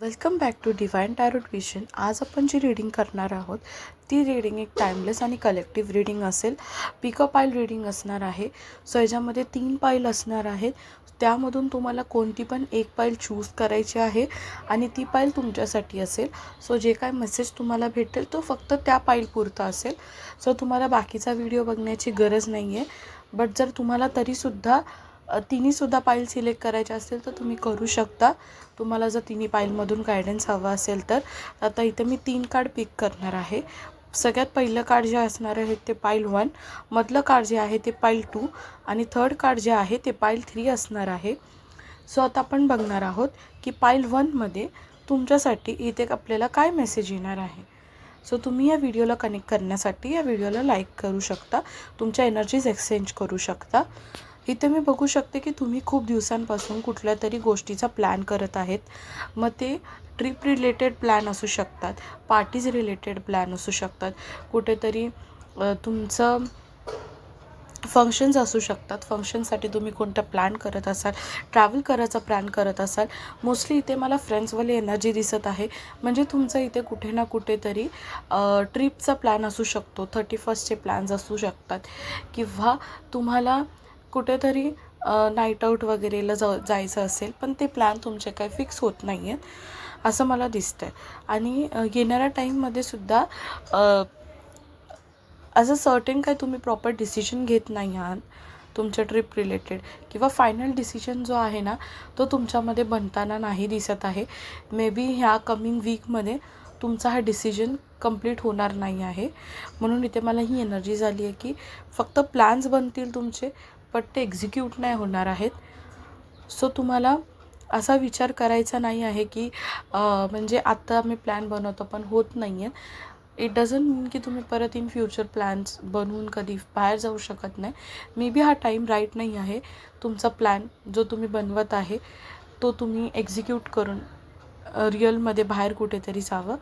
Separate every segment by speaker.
Speaker 1: Welcome back to divine tarot vision. आज आपण जी reading करणार आहोत ती रीडिंग एक टाइमलेस आणि कलेक्टिव्ह रीडिंग असेल. पिकअप पाईल रीडिंग असणार आहे. सो याच्यामध्ये 3 पाईल असणार आहेत. त्यामधून तुम्हाला कोणती पण एक पाईल चूज करायची आहे आणि ती पाईल तुमच्यासाठी असेल. सो जे काय मेसेज तुम्हाला भेटेल तो फक्त त्या पाईल पुरता असेल. सो तुम्हाला बाकीचा व्हिडिओ बघण्याची गरज नाही आहे. बट जर तुम्हाला तरीसुद्धा तिन्हीसुद्धा पाईल सिलेक्ट करायचे असेल तर तुम्ही करू शकता. तुम्हाला जर तिन्ही पाईलमधून गायडन्स हवा असेल तर आता इथे मी 3 कार्ड पिक करणार आहे. सगळ्यात पहिलं कार्ड जे असणार आहे ते पाईल 1, मधलं कार्ड जे आहे ते पाईल 2 आणि थर्ड कार्ड जे आहे ते पाईल 3 असणार आहे. सो आता आपण बघणार आहोत की पाईल 1मध्ये तुमच्यासाठी इथे आपल्याला काय मेसेज येणार आहे. सो तुम्ही या व्हिडिओला कनेक्ट करण्यासाठी या व्हिडिओला लाईक करू शकता, तुमच्या एनर्जीज एक्सचेंज करू शकता. इथे मी बघू शकते की तुम्ही खूप दिवसांपासून कुठल्या तरी गोष्टीचा प्लॅन करत आहेत. मग ते ट्रिप रिलेटेड प्लॅन असू शकतात, पार्टीज रिलेटेड प्लॅन असू शकतात, कुठेतरी तुमचं फंक्शन्स असू शकतात. फंक्शनसाठी तुम्ही कोणता प्लॅन करत असाल, ट्रॅव्हल करायचा प्लॅन करत असाल. मोस्टली इथे मला फ्रेंड्सवाली एनर्जी दिसत आहे. म्हणजे तुमचं इथे कुठे ना कुठेतरी ट्रिपचा प्लॅन असू शकतो, 31st प्लॅन्स असू शकतात किंवा तुम्हाला कुठेतरी नाईट आऊट वगैरेला जायचं असेल पण ते प्लॅन तुमचे काही फिक्स होत नाही आहेत असं मला दिसतं आहे. आणि येणाऱ्या टाईममध्ये सुद्धा असं सर्टेन काही तुम्ही प्रॉपर डिसिजन घेत नाही आहात तुमच्या ट्रिप रिलेटेड किंवा फायनल डिसिजन जो आहे ना तो तुमच्यामध्ये बनताना नाही दिसत आहे. मे बी ह्या कमिंग वीकमध्ये तुमचा हा डिसिजन कंप्लीट होणार नाही आहे. म्हणून इथे मला ही एनर्जी झाली आहे की फक्त प्लॅन्स बनतील तुमचे बट ते एक्झिक्यूट नाही होणार आहेत. सो तुम्हाला असा विचार करायचा नाही आहे की म्हणजे आत्ता मी प्लॅन बनवतो पण होत नाही आहे. इट डझंट मीन की तुम्ही परत इन फ्युचर प्लॅन्स बनवून कधी बाहेर जाऊ शकत नाही. मे बी हा टाईम राईट नाही आहे. तुमचा प्लॅन जो तुम्ही बनवत आहे तो तुम्ही एक्झिक्यूट करून रिअलमध्ये बाहेर कुठेतरी जावं.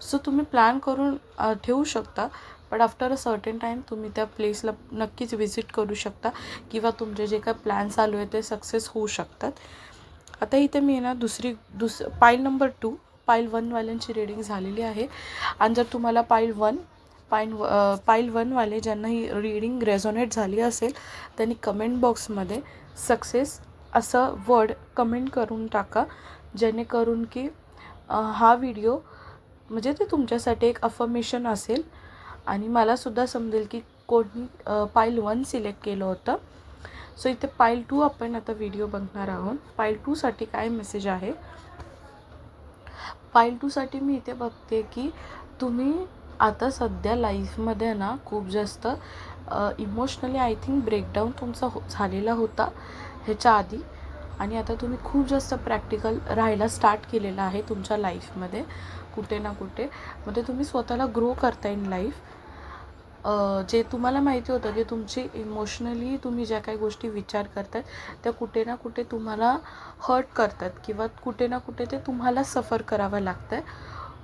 Speaker 1: सो तुम्ही प्लॅन करून ठेवू शकता but after a certain time तुम्ही त्या प्लेसला नक्कीच विजिट करू शकता किंवा तुमचे जे काय प्लॅन चालू आहे ते सक्सेस होऊ शकतात. आता इथे मी ना पाईल नंबर 2 पाईल 1वाल्यांची रीडिंग झालेली आहे. आणि जर तुम्हाला पाईल 1वाले ज्यांना ही रीडिंग रेझोनेट झाली असेल त्यांनी कमेंट बॉक्समध्ये सक्सेस असं वर्ड कमेंट करून टाका, जेणेकरून की हा व्हिडिओ म्हणजे ते तुमच्यासाठी एक अफर्मेशन असेल आणि मलासुद्धा समजेल की कोणी पाईल 1 सिलेक्ट केलं होतं. सो इथे पाईल 2 आपण आता व्हिडिओ बघणार आहोत. पाईल 2साठी काय मेसेज आहे. पाईल 2साठी मी इथे बघते की तुम्ही आता सध्या लाईफमध्ये ना खूप जास्त इमोशनली आय थिंक ब्रेकडाऊन तुमचा झालेला होता ह्याच्या आधी आणि आता तुम्ही खूप जास्त प्रॅक्टिकल राहायला स्टार्ट केलेलं आहे तुमच्या लाईफमध्ये कुठे ना कुठे. म्हणजे तुम्ही स्वतःला ग्रो करता इन लाईफ. जे तुम्हाला माहिती होतं की तुमची इमोशनली तुम्ही ज्या काही गोष्टी विचार करतात त्या कुठे ना कुठे तुम्हाला हर्ट करतात किंवा कुठे ना कुठे ते तुम्हाला सफर करावं लागतं आहे.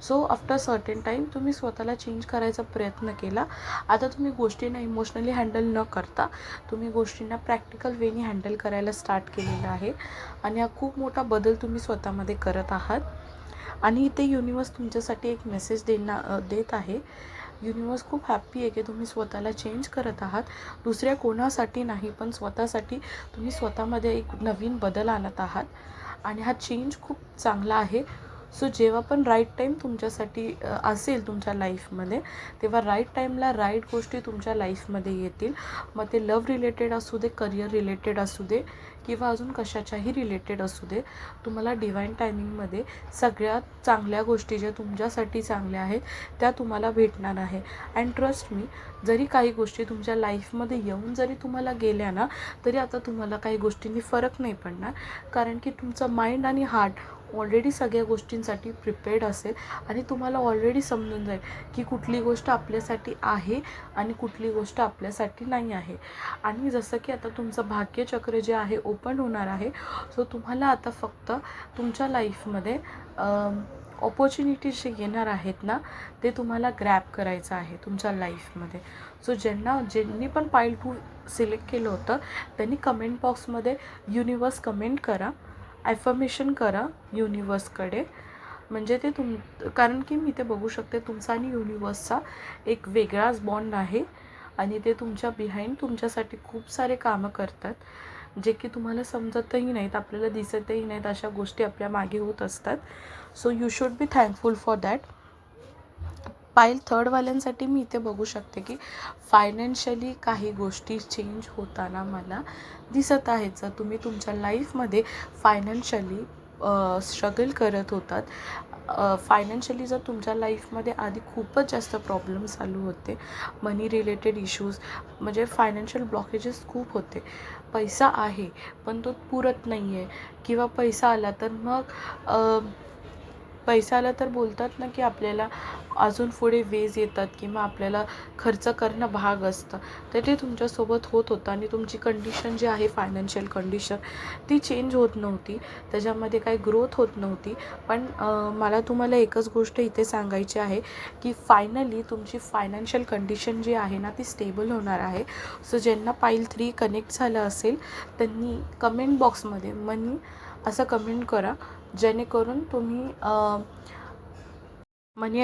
Speaker 1: सो आफ्टर सर्टेन टाईम तुम्ही स्वतःला चेंज करायचा प्रयत्न केला. आता तुम्ही गोष्टींना इमोशनली हँडल न करता तुम्ही गोष्टींना प्रॅक्टिकल वेनी हँडल करायला स्टार्ट केलेलं आहे आणि हा खूप मोठा बदल तुम्ही स्वतःमध्ये करत आहात. आणि इथे युनिवर्स तुमच्यासाठी एक मेसेज देत आहे. युनिवर्स खूप हॅप्पी आहे की तुम्ही स्वतःला चेंज करत आहात. दुसऱ्या कोणासाठी नाही पण स्वतःसाठी तुम्ही स्वतःमध्ये एक नवीन बदल आणत आहात आणि हा चेंज खूप चांगला आहे. सो जेव्हा पण राईट टाईम तुमच्यासाठी असेल तुमच्या लाईफमध्ये तेव्हा राईट टाईमला राईट गोष्टी तुमच्या लाईफमध्ये येतील. मग ते लव्ह रिलेटेड असू दे, करिअर रिलेटेड असू दे किंवा अजून कशाच्याही रिलेटेड असू दे. तुम्हाला डिवाइन टायमिंगमध्ये सगळ्यात चांगल्या गोष्टी ज्या तुमच्यासाठी चांगल्या आहेत त्या तुम्हाला भेटणार आहे. अँड ट्रस्ट मी, जरी काही गोष्टी तुमच्या लाईफमध्ये येऊन जरी तुम्हाला गेल्या ना तरी आता तुम्हाला काही गोष्टींनी फरक नाही पडणार. कारण की तुमचं माइंड आणि हार्ट ऑलरेडी सगळ्या गोष्टींसाठी प्रिपेअर्ड असेल आणि तुम्हाला ऑलरेडी समजून जाईल की कुठली गोष्ट आपल्यासाठी आहे आणि कुठली गोष्ट आपल्यासाठी नाही आहे. आणि जसं की आता तुमचं भाग्यचक्र जे आहे ओपन होणार आहे. सो तुम्हाला आता फक्त तुमच्या लाईफमध्ये ऑपॉर्च्युनिटीज जे येणार आहेत ना ते तुम्हाला ग्रॅब करायचं आहे तुमच्या लाईफमध्ये. सो ज्यांनी पण पाईल 2 सिलेक्ट केलं होतं त्यांनी कमेंट बॉक्समध्ये युनिवर्स कमेंट करा, ॲफर्मेशन करा युनिवर्सकडे म्हणजे ते कारण की मी ते बघू शकते तुमचा आणि युनिवर्सचा एक वेगळाच बॉन्ड आहे आणि ते तुमच्या बिहाइंड तुमच्यासाठी खूप सारे कामं करतात जे की तुम्हाला समजतही नाहीत, आपल्याला दिसतही नाहीत. अशा गोष्टी आपल्या मागे होत असतात. So you should be thankful for that. पाईल थर्डवाल्यांसाठी मी इथे बघू शकते की फायनान्शियली काही गोष्टी चेंज होताना मला दिसत आहेत. जर तुम्ही तुमच्या लाईफमध्ये फायनान्शियली स्ट्रगल करत होतात, फायनान्शियली जर तुमच्या लाईफमध्ये आधी खूपच जास्त प्रॉब्लेम चालू होते, मनी रिलेटेड इश्यूज, म्हणजे फायनान्शियल ब्लॉकेजेस खूप होते. पैसा आहे पण तो पुरत नाही आहे, किंवा पैसा आला तर मग पैसा आला तर बोलतात ना की आपल्याला अजून पुढे वेज येतात किंवा आपल्याला खर्च करणं भाग असतं. तर ते तुमच्यासोबत होत होतं आणि तुमची कंडिशन जी आहे फायनान्शियल कंडिशन ती चेंज होत नव्हती, त्याच्यामध्ये काही ग्रोथ होत नव्हती. पण मला तुम्हाला एकच गोष्ट इथे सांगायची आहे की फायनली तुमची फायनान्शियल कंडिशन जी आहे ना ती स्टेबल होणार आहे. सो ज्यांना पाईल 3 कनेक्ट झालं असेल त्यांनी कमेंट बॉक्समध्ये मनी असं कमेंट करा, जेणेकरून तुम्ही मनी